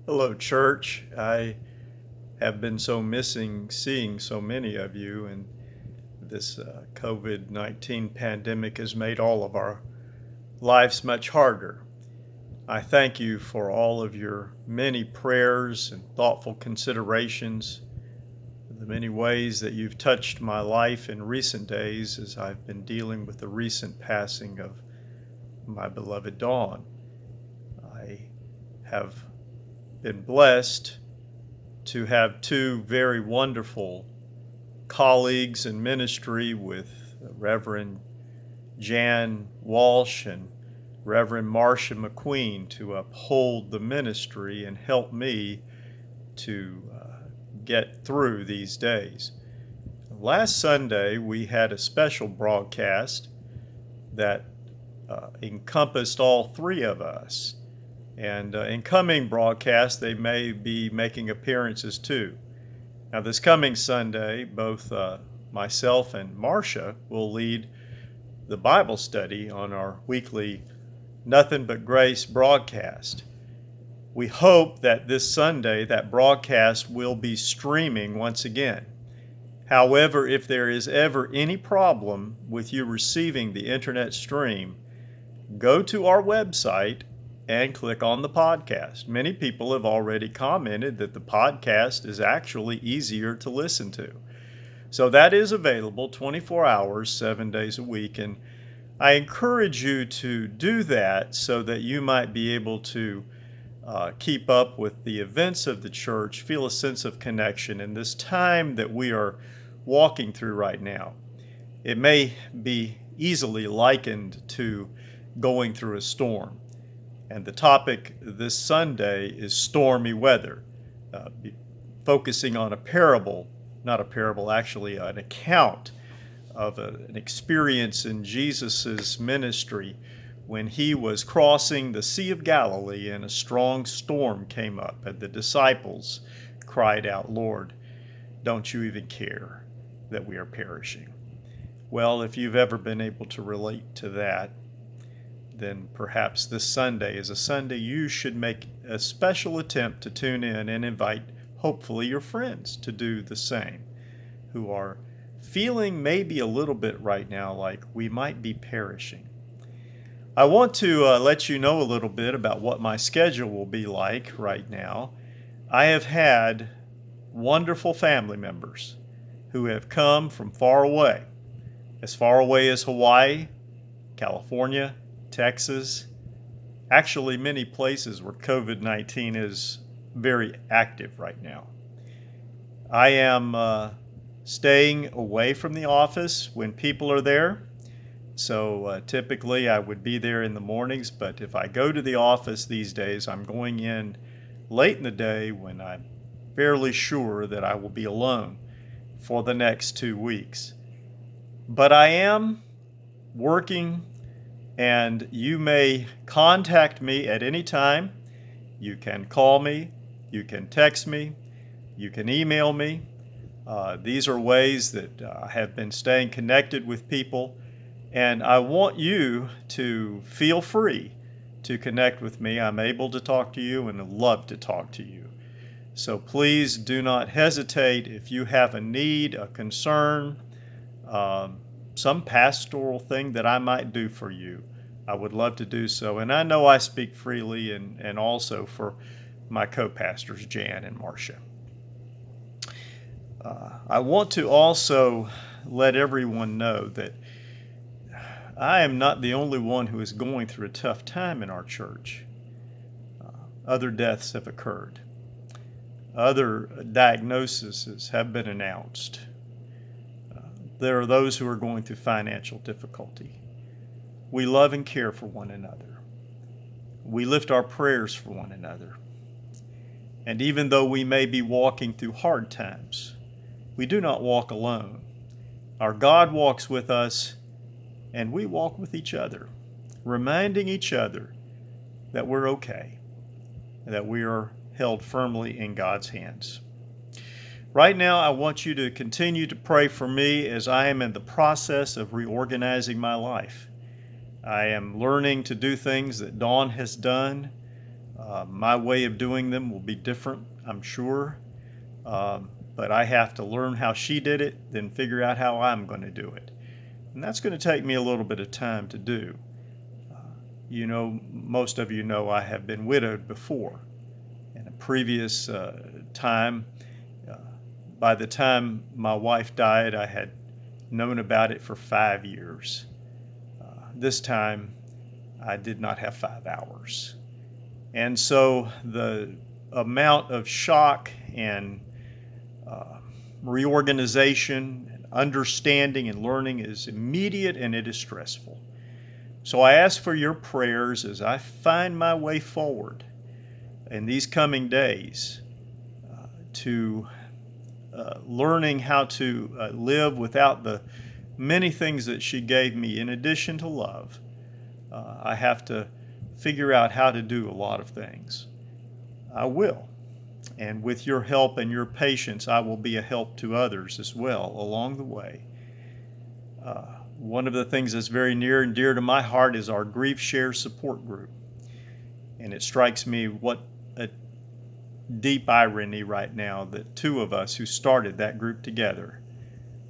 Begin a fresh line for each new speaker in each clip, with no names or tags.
Hello, church. I have been so missing seeing so many of you, and this COVID-19 pandemic has made all of our lives much harder. I thank you for all of your many prayers and thoughtful considerations, the many ways that you've touched my life in recent days as I've been dealing with the recent passing of my beloved Dawn. I have been blessed to have two very wonderful colleagues in ministry with Reverend Jan Walsh and Reverend Marcia McQueen to uphold the ministry and help me to get through these days. Last Sunday, we had a special broadcast that encompassed all three of us. And in coming broadcasts, they may be making appearances too. Now, this coming Sunday, both myself and Marcia will lead the Bible study on our weekly Nothing But Grace broadcast. We hope that this Sunday that broadcast will be streaming once again. However, if there is ever any problem with you receiving the internet stream, go to our website and click on the podcast. Many people have already commented that the podcast is actually easier to listen to. So that is available 24 hours, 7 days a week. And I encourage you to do that so that you might be able to keep up with the events of the church, feel a sense of connection in this time that we are walking through right now. It may be easily likened to going through a storm. And the topic this Sunday is stormy weather, focusing on a parable, not a parable, actually an account of an experience in Jesus's ministry when he was crossing the Sea of Galilee and a strong storm came up and the disciples cried out, "Lord, don't you even care that we are perishing?" Well, if you've ever been able to relate to that, then perhaps this Sunday is a Sunday you should make a special attempt to tune in and invite, hopefully, your friends to do the same, who are feeling maybe a little bit right now like we might be perishing. I want to let you know a little bit about what my schedule will be like right now. I have had wonderful family members who have come from far away as Hawaii, California, Texas, actually many places where COVID-19 is very active right now. I am staying away from the office when people are there. So typically I would be there in the mornings, but if I go to the office these days, I'm going in late in the day when I'm fairly sure that I will be alone for the next 2 weeks. But I am working, and you may contact me at any time. You can call me, you can text me, you can email me. These are ways that I have been staying connected with people, and I want you to feel free to connect with me. I'm able to talk to you and love to talk to you. So please do not hesitate if you have a need, a concern, some pastoral thing that I might do for you. I would love to do so. And I know I speak freely and also for my co-pastors, Jan and Marcia. I want to also let everyone know that I am not the only one who is going through a tough time in our church. Other deaths have occurred. Other diagnoses have been announced. There are those who are going through financial difficulty. We love and care for one another. We lift our prayers for one another. And even though we may be walking through hard times, we do not walk alone. Our God walks with us, and we walk with each other, reminding each other that we're okay, that we are held firmly in God's hands. Right now, I want you to continue to pray for me as I am in the process of reorganizing my life. I am learning to do things that Dawn has done. My way of doing them will be different, I'm sure, but I have to learn how she did it, then figure out how I'm going to do it. And that's going to take me a little bit of time to do. Most of you know I have been widowed before. In a previous time, uh, by the time my wife died, I had known about it for 5 years. This time, I did not have 5 hours. And so the amount of shock and reorganization, and understanding and learning is immediate, and it is stressful. So I ask for your prayers as I find my way forward in these coming days to learning how to live without the many things that she gave me in addition to love. I have to figure out how to do a lot of things. I will. And with your help and your patience, I will be a help to others as well along the way. One of the things that's very near and dear to my heart is our Grief Share support group. And it strikes me what a deep irony right now that two of us who started that group together,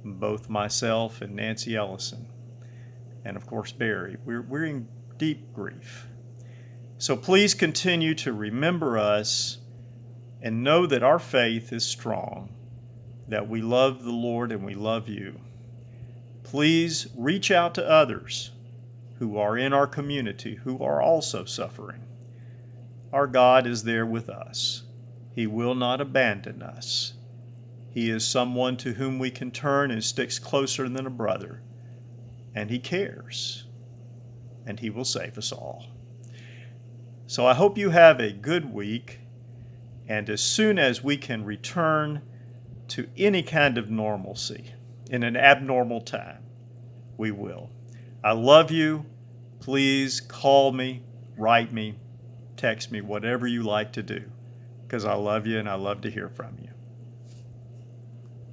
both myself and Nancy Ellison, and of course Barry, we're in deep grief. So please continue to remember us and know that our faith is strong, that we love the Lord and we love you. Please reach out to others who are in our community who are also suffering. Our God is there with us. He will not abandon us. He is someone to whom we can turn and sticks closer than a brother. And He cares. And He will save us all. So I hope you have a good week. And as soon as we can return to any kind of normalcy in an abnormal time, we will. I love you. Please call me, write me, text me, whatever you like to do, because I love you and I love to hear from you.